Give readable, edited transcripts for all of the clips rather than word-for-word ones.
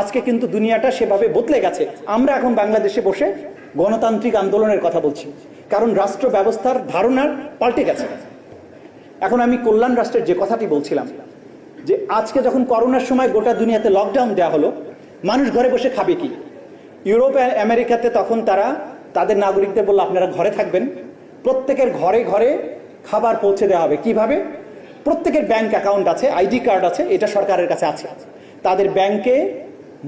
আজকে কিন্তু দুনিয়াটা সেভাবে বদলে গেছে। আমরা এখন বাংলাদেশে বসে গণতান্ত্রিক আন্দোলনের কথা বলছি, কারণ রাষ্ট্র ব্যবস্থার ধারণা পাল্টে গেছে। এখন আমি কল্যাণ রাষ্ট্রের যে কথাটি বলছিলাম, যে আজকে যখন করোনার সময় গোটা দুনিয়াতে লকডাউন দেওয়া হলো, মানুষ ঘরে বসে খাবে কি? ইউরোপ আমেরিকাতে তখন তারা তাদের নাগরিকদের বলল, আপনারা ঘরে থাকবেন, প্রত্যেকের ঘরে ঘরে খাবার পৌঁছে দেওয়া হবে। কিভাবে? প্রত্যেকের ব্যাংক অ্যাকাউন্ট আছে, আইডি কার্ড আছে, এটা সরকারের কাছে আছে। তাদের ব্যাংকে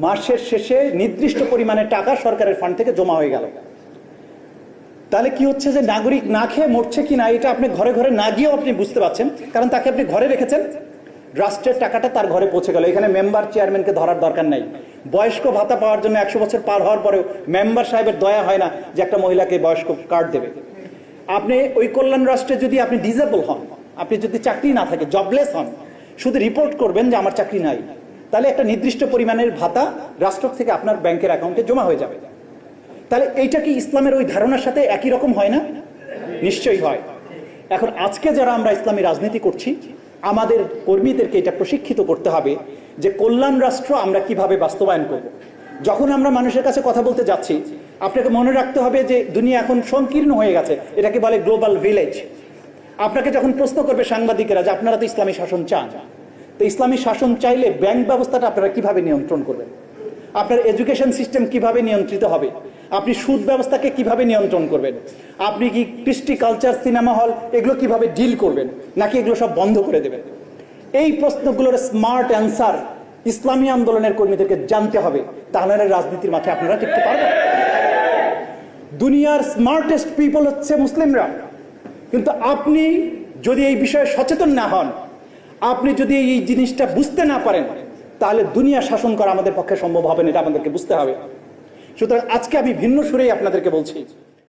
মাসের শেষে নির্দিষ্ট পরিমাণে টাকা সরকারের ফান্ড থেকে জমা হয়ে গেল। তাহলে কি হচ্ছে, যে নাগরিক না খেয়ে মরছে কিনা এটা আপনি ঘরে ঘরে না গিয়েও আপনি বুঝতে পারছেন, কারণ তাকে আপনি ঘরে রেখেছেন, রাষ্ট্রের টাকাটা তার ঘরে পৌঁছে গেল। এখানে মেম্বার চেয়ারম্যানকে ধরার দরকার নাই। বয়স্ক ভাতা পাওয়ার জন্য 100 বছর পার হওয়ার পরেও মেম্বার সাহেবের দয়া হয় না যে একটা মহিলাকে বয়স্ক কার্ড দেবে। আপনি ওই কল্যাণ রাষ্ট্রে যদি আপনি ডিসেবল হন, আপনি যদি চাকরি না থাকে, জবলেস হন, শুধু রিপোর্ট করবেন যে আমার চাকরি নাই, তাহলে একটা নির্দিষ্ট পরিমাণের ভাতা রাষ্ট্র থেকে আপনার ব্যাংকের অ্যাকাউন্টে জমা হয়ে যাবে। তাহলে এইটা কি ইসলামের ওই ধারণার সাথে একই রকম হয় না? নিশ্চয়ই হয়। এখন আজকে যারা আমরা ইসলামী রাজনীতি করছি, আমাদের কর্মীদেরকে এটা প্রশিক্ষিত করতে হবে যে কল্যাণ রাষ্ট্র আমরা কিভাবে বাস্তবায়ন করব। যখন আমরা মানুষের কাছে কথা বলতে যাচ্ছি, আপনাকে মনে রাখতে হবে যে দুনিয়া এখন সংকীর্ণ হয়ে গেছে, এটাকে বলে গ্লোবাল ভিলেজ। আপনাকে যখন প্রশ্ন করবে সাংবাদিকেরা যে আপনারা তো ইসলামী শাসন চান, তো ইসলামী শাসন চাইলে ব্যাংক ব্যবস্থাটা আপনারা কিভাবে নিয়ন্ত্রণ করবেন? আপনার এডুকেশন সিস্টেম কিভাবে নিয়ন্ত্রিত হবে? আপনি সুদ ব্যবস্থাকে কিভাবে নিয়ন্ত্রণ করবেন? আপনি কি কৃষ্টি, কালচার, সিনেমা হল এগুলো কিভাবে ডিল করবেন, নাকি এগুলো সব বন্ধ করে দেবেন? এই প্রশ্নগুলোর স্মার্ট অ্যান্সার ইসলামী আন্দোলনের কর্মীদেরকে জানতে হবে, তাহলে রাজনীতির মাঠে আপনারা টিকতে পারবেন। দুনিয়ার স্মার্টেস্ট পিপল হচ্ছে মুসলিমরা, কিন্তু আপনি যদি এই বিষয়ে সচেতন না হন, আপনি যদি এই জিনিসটা বুঝতে না পারেন, তাহলে দুনিয়া শাসন করা আমাদের পক্ষে সম্ভব হবে না, এটা আমাদেরকে বুঝতে হবে। সুতরাং আজকে আমি ভিন্ন সুরেই আপনাদেরকে বলছি।